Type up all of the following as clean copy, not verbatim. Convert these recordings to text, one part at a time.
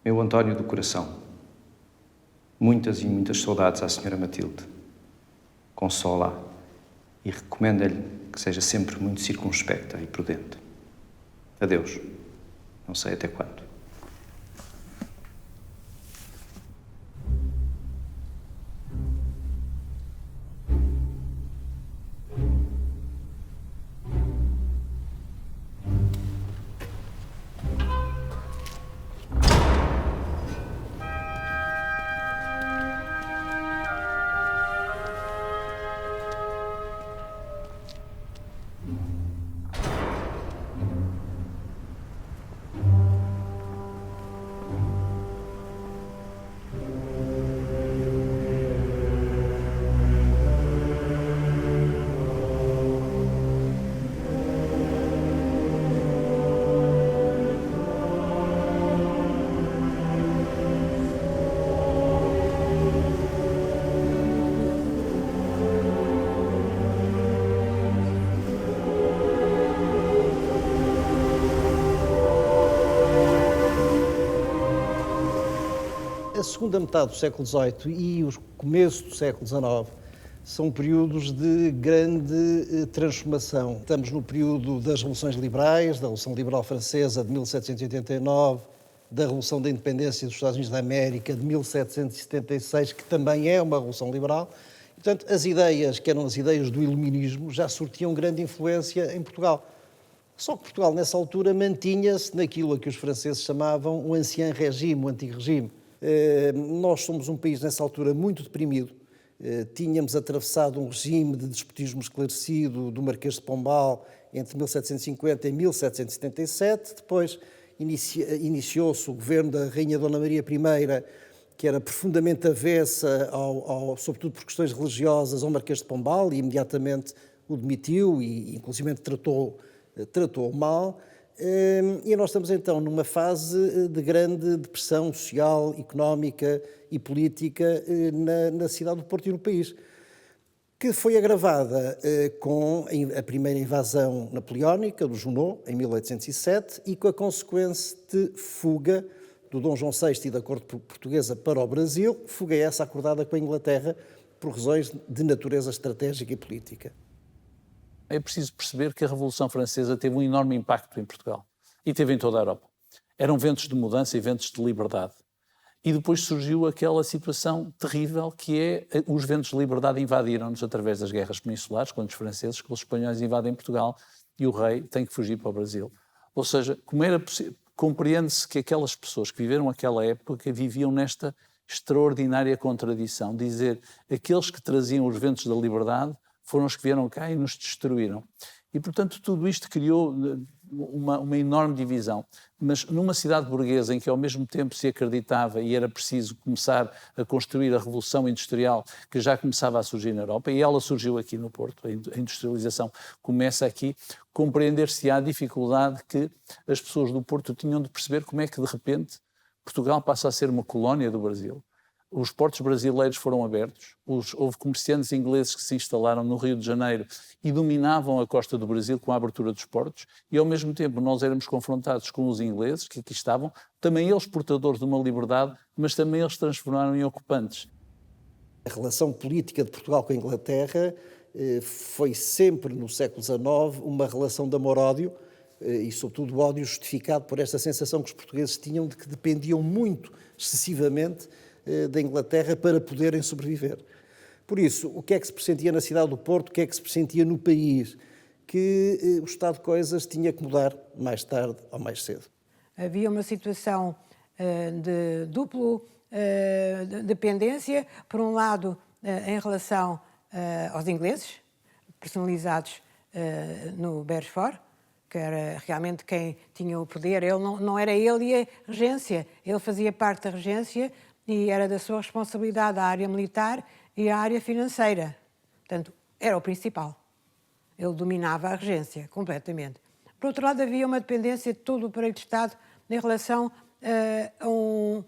Meu António do coração, muitas e muitas saudades à Senhora Matilde. Consola-a e recomenda-lhe que seja sempre muito circunspecta e prudente. Adeus. Não sei até quando. A segunda metade do século XVIII e o começo do século XIX são períodos de grande transformação. Estamos no período das revoluções liberais, da Revolução Liberal Francesa de 1789, da Revolução da Independência dos Estados Unidos da América de 1776, que também é uma revolução liberal. Portanto, as ideias, que eram as ideias do iluminismo, já surtiam grande influência em Portugal. Só que Portugal, nessa altura, mantinha-se naquilo a que os franceses chamavam o ancien régime, o antigo regime. Nós somos um país, nessa altura, muito deprimido. Tínhamos atravessado um regime de despotismo esclarecido do Marquês de Pombal entre 1750 e 1777. Depois iniciou-se o governo da Rainha Dona Maria I, que era profundamente avessa, sobretudo por questões religiosas, ao Marquês de Pombal, e imediatamente o demitiu e inclusive tratou mal. E nós estamos então numa fase de grande depressão social, económica e política na cidade do Porto e no país, que foi agravada com a primeira invasão napoleónica do Junot, em 1807, e com a consequente fuga do Dom João VI e da corte portuguesa para o Brasil, fuga essa acordada com a Inglaterra por razões de natureza estratégica e política. É preciso perceber que a Revolução Francesa teve um enorme impacto em Portugal e teve em toda a Europa. Eram ventos de mudança e ventos de liberdade. E depois surgiu aquela situação terrível que é os ventos de liberdade invadiram-nos através das guerras peninsulares, quando os franceses, com os espanhóis invadem Portugal e o rei tem que fugir para o Brasil. Ou seja, como era possível, compreende-se que aquelas pessoas que viveram aquela época viviam nesta extraordinária contradição, dizer aqueles que traziam os ventos da liberdade foram os que vieram cá e nos destruíram. E, portanto, tudo isto criou uma enorme divisão. Mas numa cidade burguesa em que ao mesmo tempo se acreditava e era preciso começar a construir a revolução industrial que já começava a surgir na Europa, e ela surgiu aqui no Porto, a industrialização começa aqui, compreender-se-á a dificuldade que as pessoas do Porto tinham de perceber como é que, de repente, Portugal passa a ser uma colónia do Brasil. Os portos brasileiros foram abertos, houve comerciantes ingleses que se instalaram no Rio de Janeiro e dominavam a costa do Brasil com a abertura dos portos, e ao mesmo tempo nós éramos confrontados com os ingleses, que aqui estavam, também eles portadores de uma liberdade, mas também eles se transformaram em ocupantes. A relação política de Portugal com a Inglaterra foi sempre, no século XIX, uma relação de amor-ódio, e sobretudo ódio justificado por esta sensação que os portugueses tinham de que dependiam muito, excessivamente, da Inglaterra para poderem sobreviver. Por isso, o que é que se pressentia na cidade do Porto, o que é que se pressentia no país? Que o estado de coisas tinha que mudar mais tarde ou mais cedo. Havia uma situação de duplo dependência, por um lado, em relação aos ingleses, personalizados no Beresford, que era realmente quem tinha o poder. Ele não era ele e a regência, ele fazia parte da regência e era da sua responsabilidade a área militar e a área financeira. Portanto, era o principal. Ele dominava a regência completamente. Por outro lado, havia uma dependência de todo o aparelho de Estado em relação a um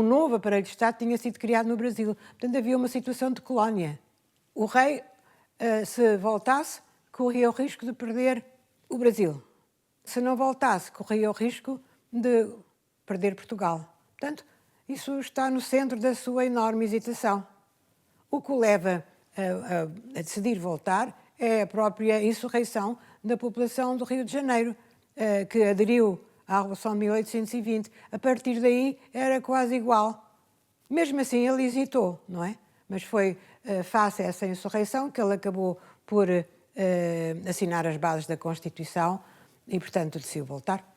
novo aparelho de Estado que tinha sido criado no Brasil. Portanto, havia uma situação de colónia. O rei, se voltasse, corria o risco de perder o Brasil. Se não voltasse, corria o risco de perder Portugal. Portanto, isso está no centro da sua enorme hesitação. O que o leva a decidir voltar é a própria insurreição da população do Rio de Janeiro, que aderiu à Revolução de 1820. A partir daí era quase igual. Mesmo assim, ele hesitou, não é? Mas foi face a essa insurreição que ele acabou por assinar as bases da Constituição e, portanto, decidiu voltar.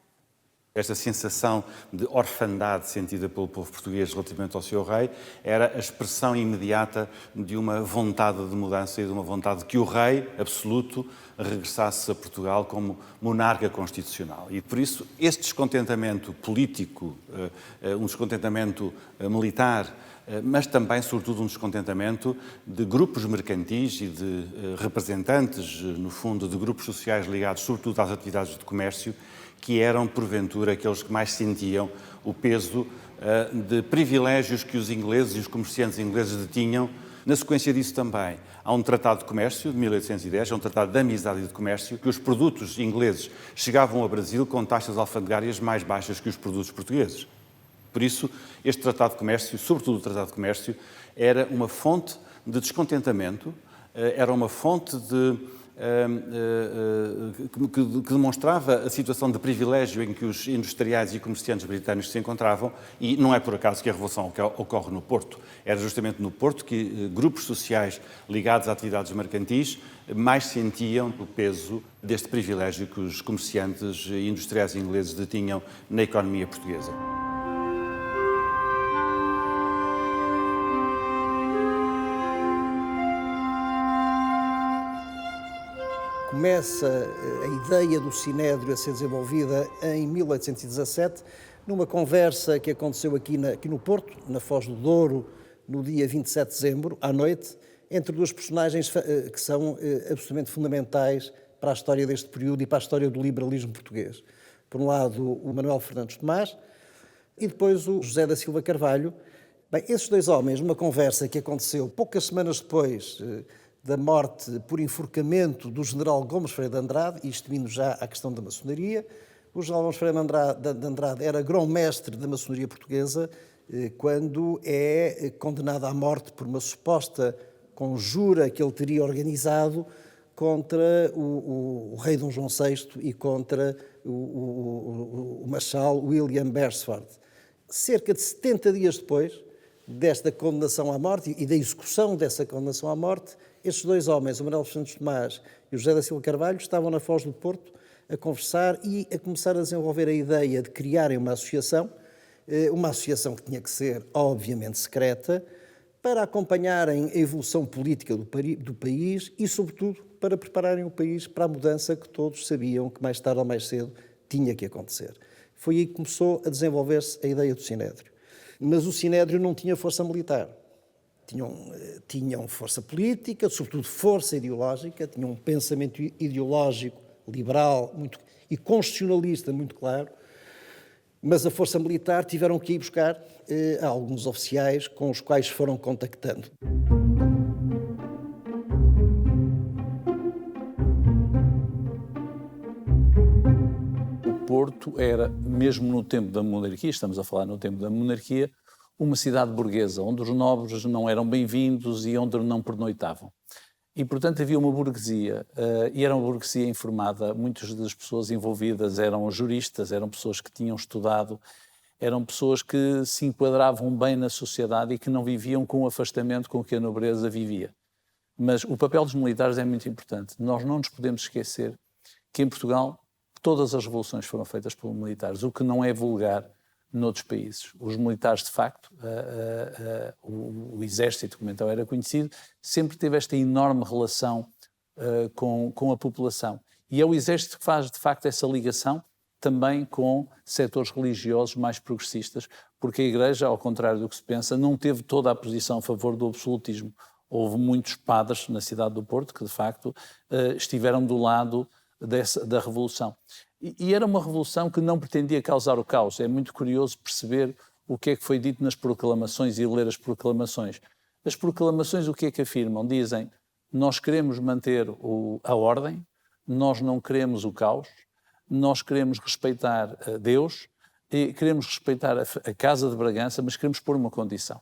Esta sensação de orfandade sentida pelo povo português relativamente ao seu rei era a expressão imediata de uma vontade de mudança e de uma vontade de que o rei absoluto regressasse a Portugal como monarca constitucional. E, por isso, este descontentamento político, um descontentamento militar, mas também, sobretudo, um descontentamento de grupos mercantis e de representantes, no fundo, de grupos sociais ligados, sobretudo, às atividades de comércio, que eram, porventura, aqueles que mais sentiam o peso de privilégios que os ingleses e os comerciantes ingleses detinham. Na sequência disso também, há um tratado de comércio de 1810, um tratado de amizade e de comércio, que os produtos ingleses chegavam ao Brasil com taxas alfandegárias mais baixas que os produtos portugueses. Por isso, este tratado de comércio, sobretudo o tratado de comércio, era uma fonte de descontentamento, era uma fonte que demonstrava a situação de privilégio em que os industriais e comerciantes britânicos se encontravam, e não é por acaso que a Revolução ocorre no Porto. Era justamente no Porto que grupos sociais ligados a atividades mercantis mais sentiam o peso deste privilégio que os comerciantes e industriais ingleses detinham na economia portuguesa. Começa a ideia do Sinédrio a ser desenvolvida em 1817, numa conversa que aconteceu aqui no Porto, na Foz do Douro, no dia 27 de dezembro, à noite, entre duas personagens que são absolutamente fundamentais para a história deste período e para a história do liberalismo português. Por um lado, o Manuel Fernandes Tomás e depois o José da Silva Carvalho. Bem, esses dois homens, numa conversa que aconteceu poucas semanas depois da morte por enforcamento do general Gomes Freire de Andrade, isto vindo já à questão da maçonaria. O general Gomes Freire de Andrade era grão-mestre da maçonaria portuguesa quando é condenado à morte por uma suposta conjura que ele teria organizado contra o rei Dom João VI e contra o marechal William Beresford. Cerca de 70 dias depois desta condenação à morte e da execução dessa condenação à morte, estes dois homens, o Manuel Fernandes Tomás e o José da Silva Carvalho, estavam na Foz do Porto a conversar e a começar a desenvolver a ideia de criarem uma associação que tinha que ser, obviamente, secreta, para acompanharem a evolução política do país e, sobretudo, para prepararem o país para a mudança que todos sabiam que mais tarde ou mais cedo tinha que acontecer. Foi aí que começou a desenvolver-se a ideia do Sinédrio. Mas o Sinédrio não tinha força militar. Tinham força política, sobretudo força ideológica, tinham um pensamento ideológico liberal e constitucionalista muito claro, mas a força militar tiveram que ir buscar alguns oficiais com os quais foram contactando. O Porto era, mesmo no tempo da monarquia, estamos a falar no tempo da monarquia, uma cidade burguesa, onde os nobres não eram bem-vindos e onde não pernoitavam. E, portanto, havia uma burguesia, e era uma burguesia informada. Muitas das pessoas envolvidas eram juristas, eram pessoas que tinham estudado, eram pessoas que se enquadravam bem na sociedade e que não viviam com o afastamento com que a nobreza vivia. Mas o papel dos militares é muito importante. Nós não nos podemos esquecer que, em Portugal, todas as revoluções foram feitas por militares, o que não é vulgar noutros países. Os militares, de facto, o exército, como então era conhecido, sempre teve esta enorme relação com a população. E é o exército que faz, de facto, essa ligação também com setores religiosos mais progressistas, porque a Igreja, ao contrário do que se pensa, não teve toda a posição a favor do absolutismo. Houve muitos padres na cidade do Porto que, de facto, estiveram do lado da Revolução. E era uma revolução que não pretendia causar o caos. É muito curioso perceber o que é que foi dito nas proclamações e ler as proclamações. As proclamações o que é que afirmam? Dizem, nós queremos manter a ordem, nós não queremos o caos, nós queremos respeitar Deus, e queremos respeitar a Casa de Bragança, mas queremos pôr uma condição.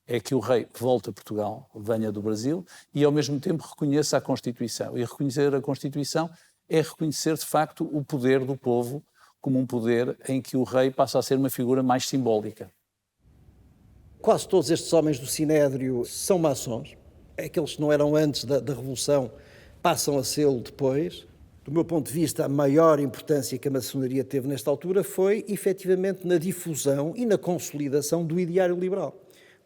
É que o rei volte a Portugal, venha do Brasil e, ao mesmo tempo, reconheça a Constituição. E reconhecer a Constituição é reconhecer, de facto, o poder do povo como um poder em que o rei passa a ser uma figura mais simbólica. Quase todos estes homens do Sinédrio são maçons. Aqueles que não eram antes da Revolução passam a sê-lo depois. Do meu ponto de vista, a maior importância que a maçonaria teve nesta altura foi, efetivamente, na difusão e na consolidação do ideário liberal.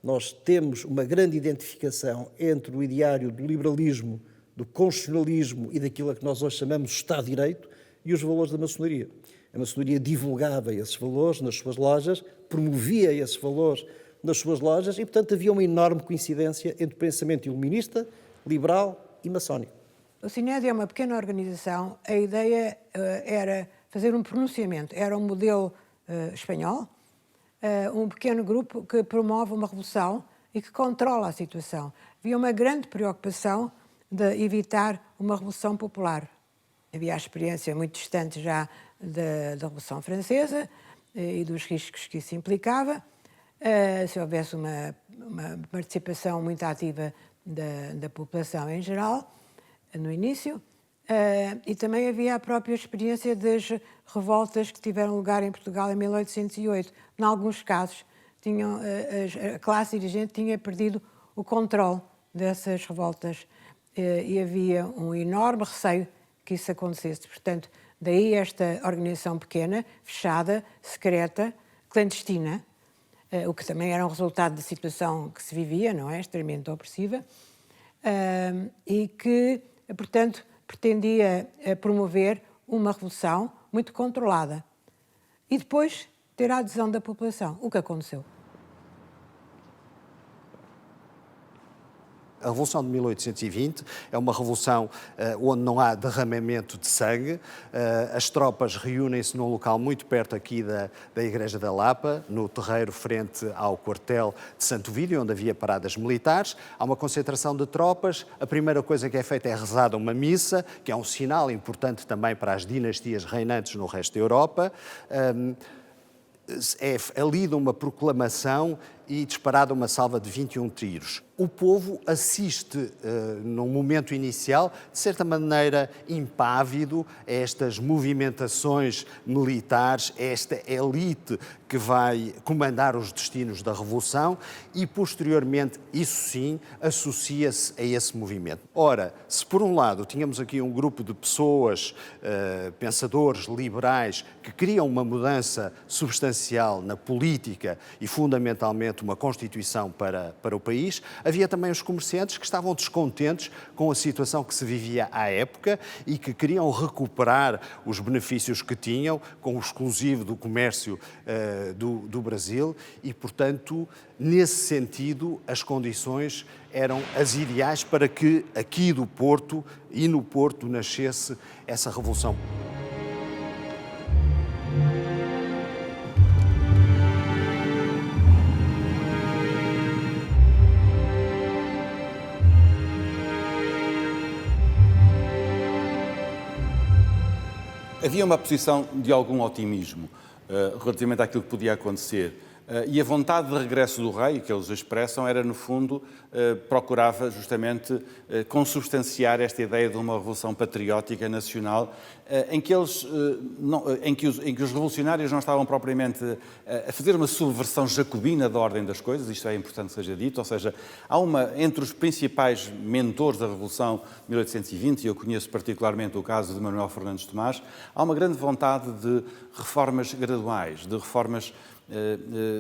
Nós temos uma grande identificação entre o ideário do liberalismo, do constitucionalismo e daquilo a que nós hoje chamamos de Estado de Direito e os valores da maçonaria. A maçonaria divulgava esses valores nas suas lojas, promovia esses valores nas suas lojas e, portanto, havia uma enorme coincidência entre o pensamento iluminista, liberal e maçónico. O Sinédrio é uma pequena organização. A ideia era fazer um pronunciamento. Era um modelo espanhol, um pequeno grupo que promove uma revolução e que controla a situação. Havia uma grande preocupação de evitar uma revolução popular. Havia a experiência muito distante já da Revolução Francesa e dos riscos que isso implicava. Se houvesse uma participação muito ativa da população em geral, no início, e também havia a própria experiência das revoltas que tiveram lugar em Portugal em 1808. Em alguns casos, a classe dirigente tinha perdido o controle dessas revoltas e havia um enorme receio que isso acontecesse. Portanto, daí esta organização pequena, fechada, secreta, clandestina, o que também era um resultado da situação que se vivia, não é? Extremamente opressiva, e que, portanto, pretendia promover uma revolução muito controlada e depois ter a adesão da população, o que aconteceu. A Revolução de 1820 é uma revolução onde não há derramamento de sangue. As tropas reúnem-se num local muito perto aqui da Igreja da Lapa, no terreiro frente ao quartel de Santo Vídeo, onde havia paradas militares. Há uma concentração de tropas. A primeira coisa que é feita é rezada uma missa, que é um sinal importante também para as dinastias reinantes no resto da Europa. É lida uma proclamação e disparada uma salva de 21 tiros. O povo assiste, num momento inicial, de certa maneira impávido, a estas movimentações militares, a esta elite que vai comandar os destinos da Revolução e, posteriormente, isso sim, associa-se a esse movimento. Ora, se por um lado tínhamos aqui um grupo de pessoas, pensadores liberais, que queriam uma mudança substancial na política e, fundamentalmente, uma Constituição para o país, havia também os comerciantes que estavam descontentes com a situação que se vivia à época e que queriam recuperar os benefícios que tinham com o exclusivo do comércio do Brasil e, portanto, nesse sentido, as condições eram as ideais para que aqui do Porto e no Porto nascesse essa revolução. Havia uma posição de algum otimismo relativamente àquilo que podia acontecer. E a vontade de regresso do rei, que eles expressam, era, no fundo, procurava justamente consubstanciar esta ideia de uma revolução patriótica nacional, em que os revolucionários não estavam propriamente a fazer uma subversão jacobina da ordem das coisas, isto é importante que seja dito, ou seja, há entre os principais mentores da Revolução de 1820, e eu conheço particularmente o caso de Manuel Fernandes Tomás, há uma grande vontade de reformas graduais, de reformas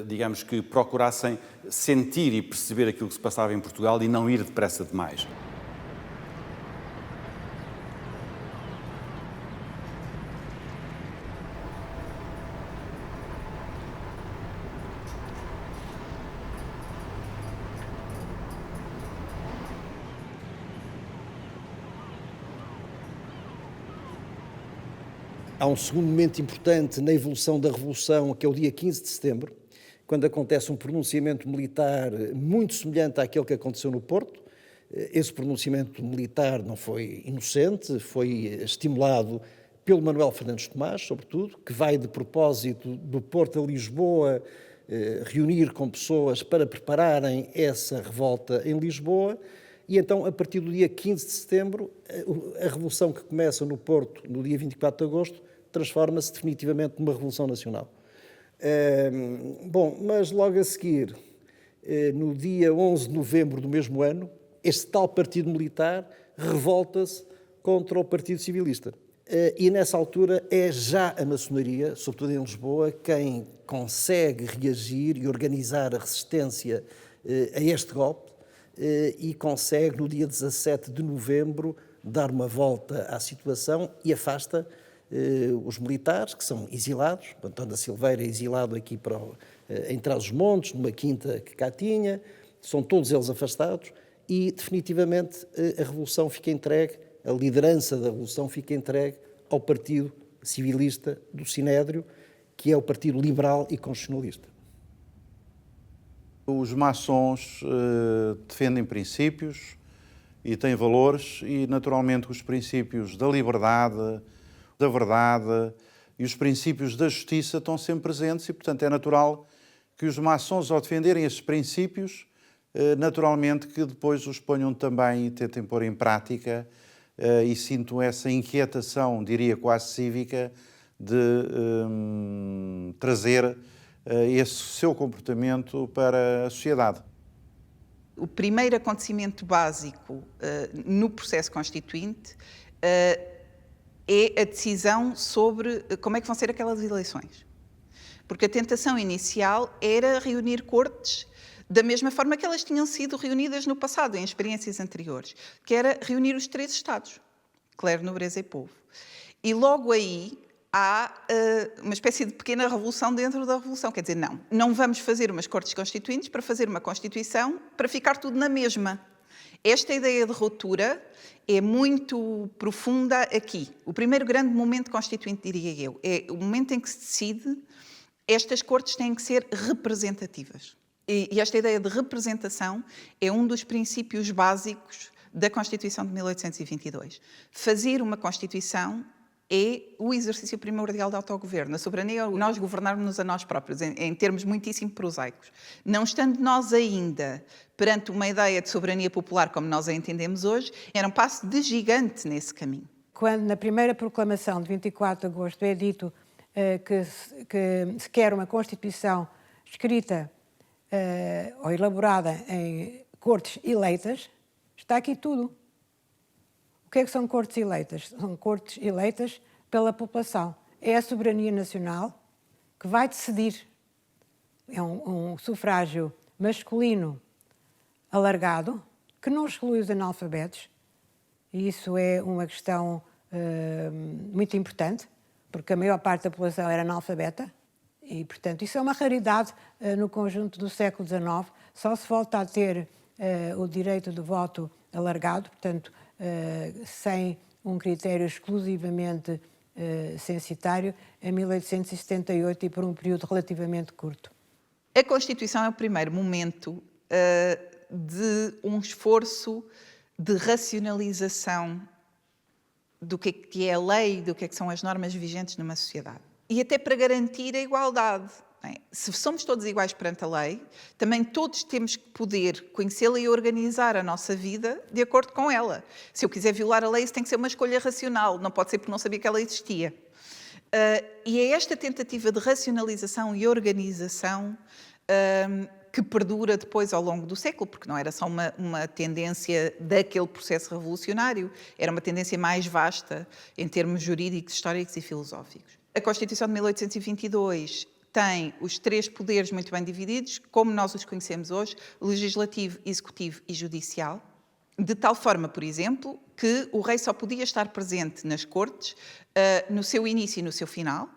digamos que procurassem sentir e perceber aquilo que se passava em Portugal e não ir depressa demais. Há um segundo momento importante na evolução da Revolução, que é o dia 15 de setembro, quando acontece um pronunciamento militar muito semelhante àquele que aconteceu no Porto. Esse pronunciamento militar não foi inocente, foi estimulado pelo Manuel Fernandes Tomás, sobretudo, que vai de propósito do Porto a Lisboa reunir com pessoas para prepararem essa revolta em Lisboa. E então, a partir do dia 15 de setembro, a revolução que começa no Porto, no dia 24 de agosto, transforma-se definitivamente numa revolução nacional. Bom, mas logo a seguir, no dia 11 de novembro do mesmo ano, este tal partido militar revolta-se contra o Partido Civilista. E nessa altura é já a maçonaria, sobretudo em Lisboa, quem consegue reagir e organizar a resistência a este golpe e consegue, no dia 17 de novembro, dar uma volta à situação e afasta os militares, que são exilados. António da Silveira é exilado aqui em Trás-os-Montes, numa quinta que cá tinha, são todos eles afastados e, definitivamente, a revolução fica entregue, a liderança da revolução fica entregue ao Partido Civilista do Sinédrio, que é o Partido Liberal e Constitucionalista. Os maçons defendem princípios e têm valores e, naturalmente, os princípios da liberdade, da verdade e os princípios da justiça estão sempre presentes e, portanto, é natural que os maçons, ao defenderem esses princípios, naturalmente que depois os ponham também e tentem pôr em prática e sinto essa inquietação, diria quase cívica, de trazer esse seu comportamento para a sociedade. O primeiro acontecimento básico no processo constituinte é a decisão sobre como é que vão ser aquelas eleições. Porque a tentação inicial era reunir cortes da mesma forma que elas tinham sido reunidas no passado, em experiências anteriores, que era reunir os 3 Estados, clero, nobreza e povo. E logo aí há uma espécie de pequena revolução dentro da revolução. Quer dizer, não vamos fazer umas cortes constituintes para fazer uma Constituição para ficar tudo na mesma. Esta ideia de ruptura é muito profunda aqui. O primeiro grande momento constituinte, diria eu, é o momento em que se decide estas cortes têm que ser representativas. E esta ideia de representação é um dos princípios básicos da Constituição de 1822. Fazer uma Constituição é o exercício primordial do autogoverno. A soberania é nós governarmos-nos a nós próprios, em termos muitíssimo prosaicos. Não estando nós ainda perante uma ideia de soberania popular como nós a entendemos hoje, era um passo de gigante nesse caminho. Quando na primeira proclamação de 24 de agosto é dito que se quer uma Constituição escrita ou elaborada em cortes eleitas, está aqui tudo. O que é que são cortes eleitas? São cortes eleitas pela população. É a soberania nacional que vai decidir. É um sufrágio masculino alargado, que não exclui os analfabetos. E isso é uma questão muito importante, porque a maior parte da população era analfabeta. E, portanto, isso é uma raridade no conjunto do século XIX. Só se volta a ter o direito de voto alargado, portanto, sem um critério exclusivamente censitário, em 1878 e por um período relativamente curto. A Constituição é o primeiro momento de um esforço de racionalização do que é a lei, do que são as normas vigentes numa sociedade. E até para garantir a igualdade. Se somos todos iguais perante a lei, também todos temos que poder conhecê-la e organizar a nossa vida de acordo com ela. Se eu quiser violar a lei, isso tem que ser uma escolha racional, não pode ser porque não sabia que ela existia. E é esta tentativa de racionalização e organização que perdura depois ao longo do século, porque não era só uma tendência daquele processo revolucionário, era uma tendência mais vasta em termos jurídicos, históricos e filosóficos. A Constituição de 1822 tem os 3 poderes muito bem divididos, como nós os conhecemos hoje, legislativo, executivo e judicial, de tal forma, por exemplo, que o rei só podia estar presente nas cortes no seu início e no seu final,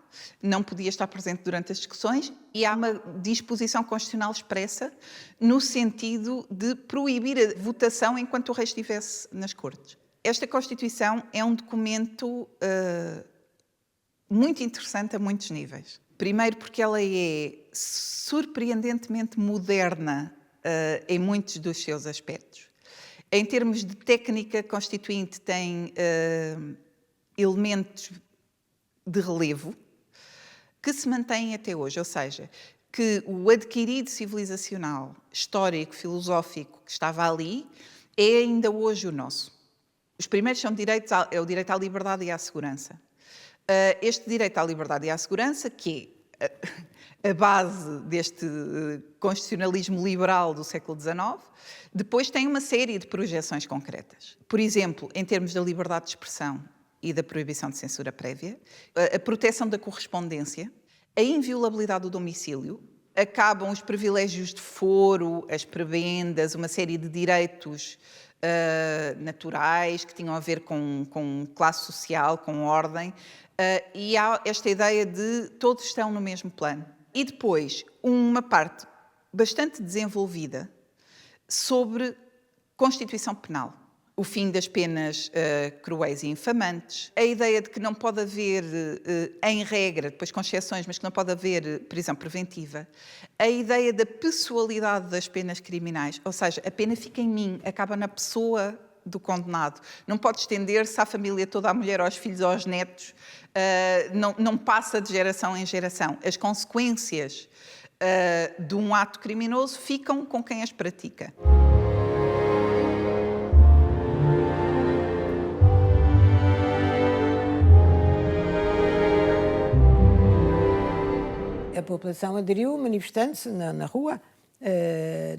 não podia estar presente durante as discussões, e há uma disposição constitucional expressa no sentido de proibir a votação enquanto o rei estivesse nas cortes. Esta Constituição é um documento muito interessante a muitos níveis. Primeiro porque ela é surpreendentemente moderna em muitos dos seus aspectos. Em termos de técnica constituinte, tem elementos de relevo que se mantêm até hoje, ou seja, que o adquirido civilizacional, histórico, filosófico que estava ali é ainda hoje o nosso. Os primeiros são é o direito à liberdade e à segurança. Este direito à liberdade e à segurança, que é a base deste constitucionalismo liberal do século XIX, depois tem uma série de projeções concretas. Por exemplo, em termos da liberdade de expressão e da proibição de censura prévia, a proteção da correspondência, a inviolabilidade do domicílio, acabam os privilégios de foro, as prebendas, uma série de direitos naturais que tinham a ver com classe social, com ordem, e há esta ideia de todos estão no mesmo plano. E depois, uma parte bastante desenvolvida sobre Constituição Penal. O fim das penas cruéis e infamantes, a ideia de que não pode haver, em regra, depois com exceções, mas que não pode haver prisão preventiva, a ideia da pessoalidade das penas criminais, ou seja, a pena fica em mim, acaba na pessoa do condenado. Não pode estender-se à família toda, à mulher, aos filhos, aos netos, não passa de geração em geração. As consequências de um ato criminoso ficam com quem as pratica. A população aderiu, manifestando-se na rua,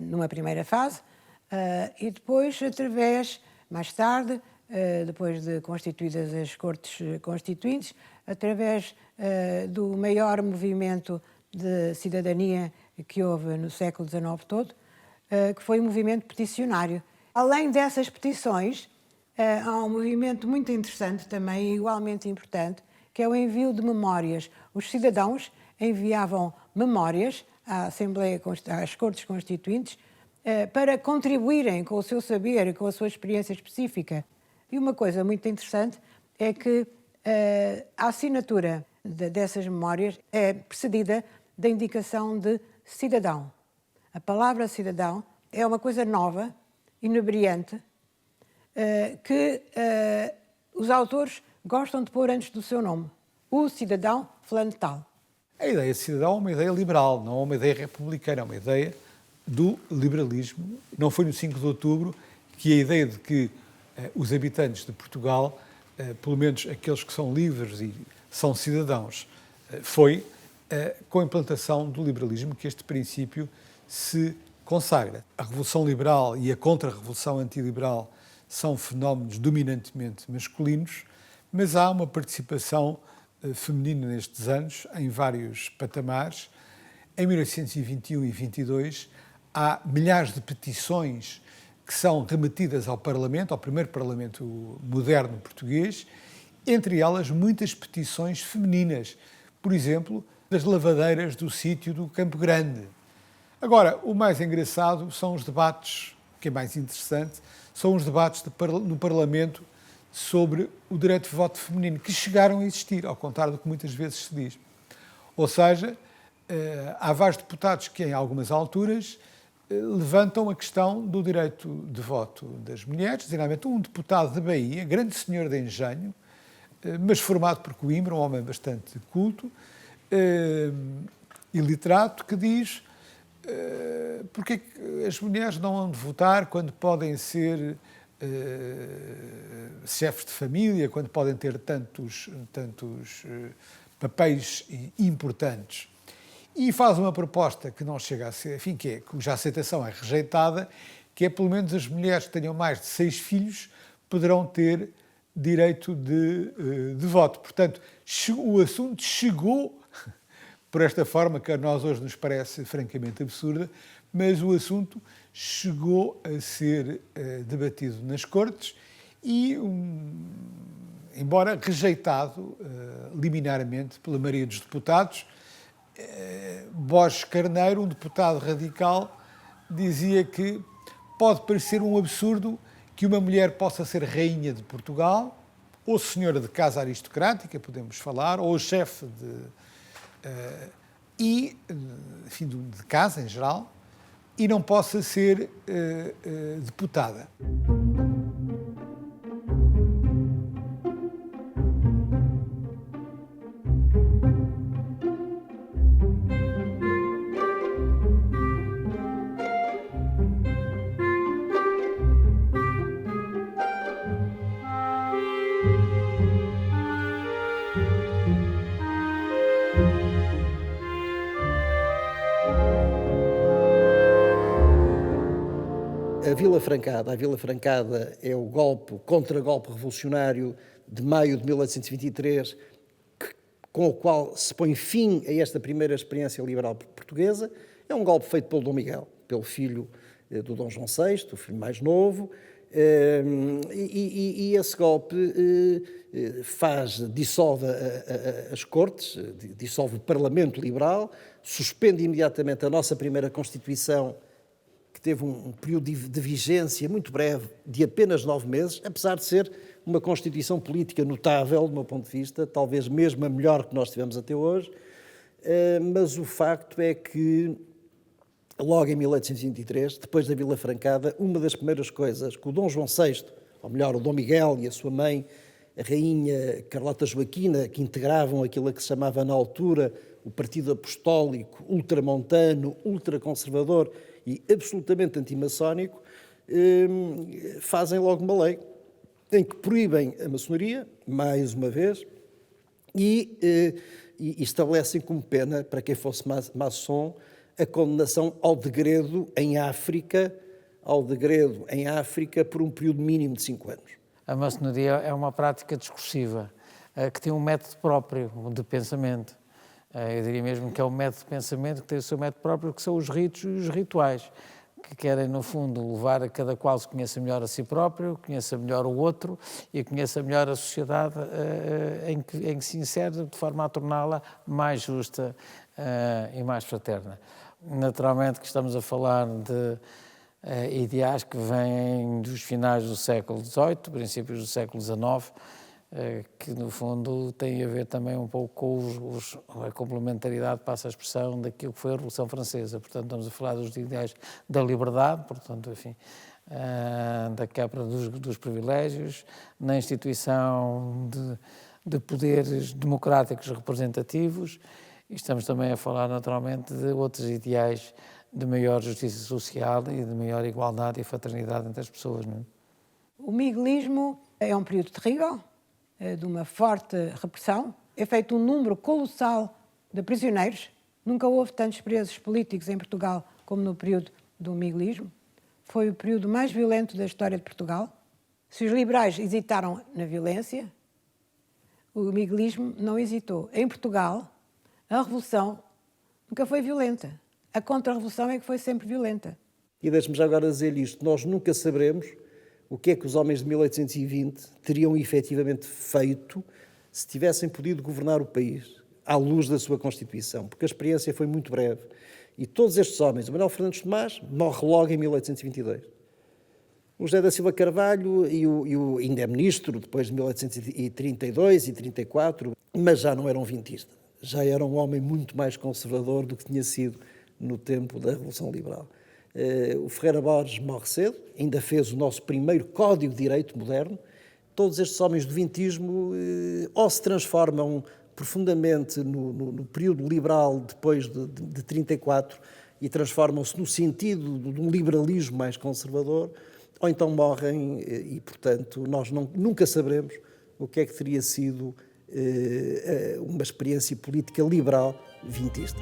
numa primeira fase, e depois, mais tarde, depois de constituídas as Cortes Constituintes, através do maior movimento de cidadania que houve no século XIX todo, que foi o movimento peticionário. Além dessas petições, há um movimento muito interessante também, igualmente importante, que é o envio de memórias. Os cidadãos enviavam memórias à Assembleia, às Cortes Constituintes, para contribuírem com o seu saber e com a sua experiência específica. E uma coisa muito interessante é que a assinatura dessas memórias é precedida da indicação de cidadão. A palavra cidadão é uma coisa nova, inebriante, que os autores gostam de pôr antes do seu nome. O cidadão fulano tal. A ideia de cidadão é uma ideia liberal, não é uma ideia republicana, é uma ideia do liberalismo. Não foi no 5 de outubro que a ideia de que os habitantes de Portugal, pelo menos aqueles que são livres e são cidadãos, foi com a implantação do liberalismo que este princípio se consagra. A Revolução Liberal e a Contra-Revolução Antiliberal são fenómenos dominantemente masculinos, mas há uma participação feminina nestes anos, em vários patamares. Em 1821 e 22 há milhares de petições que são remetidas ao Parlamento, ao primeiro Parlamento moderno português, entre elas muitas petições femininas, por exemplo, das lavadeiras do sítio do Campo Grande. Agora, o mais engraçado são os debates, o que é mais interessante, são os debates no Parlamento sobre o direito de voto feminino, que chegaram a existir, ao contrário do que muitas vezes se diz. Ou seja, há vários deputados que, em algumas alturas, levantam a questão do direito de voto das mulheres, designadamente um deputado de Bahia, grande senhor de engenho, mas formado por Coimbra, um homem bastante culto e literato, que diz porque é que as mulheres não hão de votar quando podem ser chefes de família, quando podem ter tantos papéis importantes. E faz uma proposta que não chega a ser, enfim, cuja aceitação é rejeitada, que é pelo menos as mulheres que tenham mais de 6 filhos poderão ter direito de voto. Portanto, o assunto chegou, por esta forma que a nós hoje nos parece francamente absurda, mas o assunto chegou a ser debatido nas Cortes e, embora rejeitado liminarmente pela maioria dos deputados, Borges Carneiro, um deputado radical, dizia que pode parecer um absurdo que uma mulher possa ser rainha de Portugal, ou senhora de casa aristocrática, podemos falar, ou chefe de casa em geral, e não possa ser deputada. Vila Francada. A Vila Francada é o golpe, o contra-golpe revolucionário de maio de 1823, com o qual se põe fim a esta primeira experiência liberal portuguesa. É um golpe feito pelo Dom Miguel, pelo filho do Dom João VI, o filho mais novo, e esse golpe dissolve as cortes, dissolve o Parlamento Liberal, suspende imediatamente a nossa primeira Constituição, que teve um período de vigência muito breve, de apenas 9 meses, apesar de ser uma Constituição política notável, do meu ponto de vista, talvez mesmo a melhor que nós tivemos até hoje, mas o facto é que, logo em 1823, depois da Vila Francada, uma das primeiras coisas que o Dom João VI, ou melhor, o Dom Miguel e a sua mãe, a rainha Carlota Joaquina, que integravam aquilo que se chamava na altura o Partido Apostólico, ultramontano, ultraconservador e absolutamente antimaçónico, fazem logo uma lei em que proíbem a maçonaria, mais uma vez, e estabelecem como pena, para quem fosse maçom, a condenação ao degredo em África, por um período mínimo de 5 anos. A maçonaria é uma prática discursiva, que tem um método próprio de pensamento. Eu diria mesmo que é um método de pensamento que tem o seu método próprio, que são os ritos e os rituais, que querem, no fundo, levar a cada qual se conheça melhor a si próprio, conheça melhor o outro e conheça melhor a sociedade em que se insere, de forma a torná-la mais justa e mais fraterna. Naturalmente que estamos a falar de ideais que vêm dos finais do século XVIII, princípios do século XIX, que no fundo têm a ver também um pouco com a complementaridade, passa a expressão, daquilo que foi a Revolução Francesa. Portanto, estamos a falar dos ideais da liberdade, portanto, enfim, da quebra dos privilégios, na instituição de poderes democráticos representativos, e estamos também a falar naturalmente de outros ideais de maior justiça social e de maior igualdade e fraternidade entre as pessoas. Não é? O miguelismo é um período terrível, de uma forte repressão. É feito um número colossal de prisioneiros. Nunca houve tantos presos políticos em Portugal como no período do miguelismo. Foi o período mais violento da história de Portugal. Se os liberais hesitaram na violência, o miguelismo não hesitou. Em Portugal, a revolução nunca foi violenta. A contra-revolução é que foi sempre violenta. E deixe-me já agora dizer isto. Nós nunca saberemos o que é que os homens de 1820 teriam efetivamente feito se tivessem podido governar o país à luz da sua Constituição, porque a experiência foi muito breve. E todos estes homens, o Manuel Fernandes Tomás morre logo em 1822. O José da Silva Carvalho ainda é ministro depois de 1832 e 34, mas já não era um vintista. Já era um homem muito mais conservador do que tinha sido no tempo da Revolução Liberal. O Ferreira Borges morre cedo, ainda fez o nosso primeiro Código de Direito moderno. Todos estes homens do vintismo ou se transformam profundamente no período liberal depois de 34 e transformam-se no sentido de um liberalismo mais conservador, ou então morrem e, portanto, nós nunca saberemos o que é que teria sido uma experiência política liberal vintista.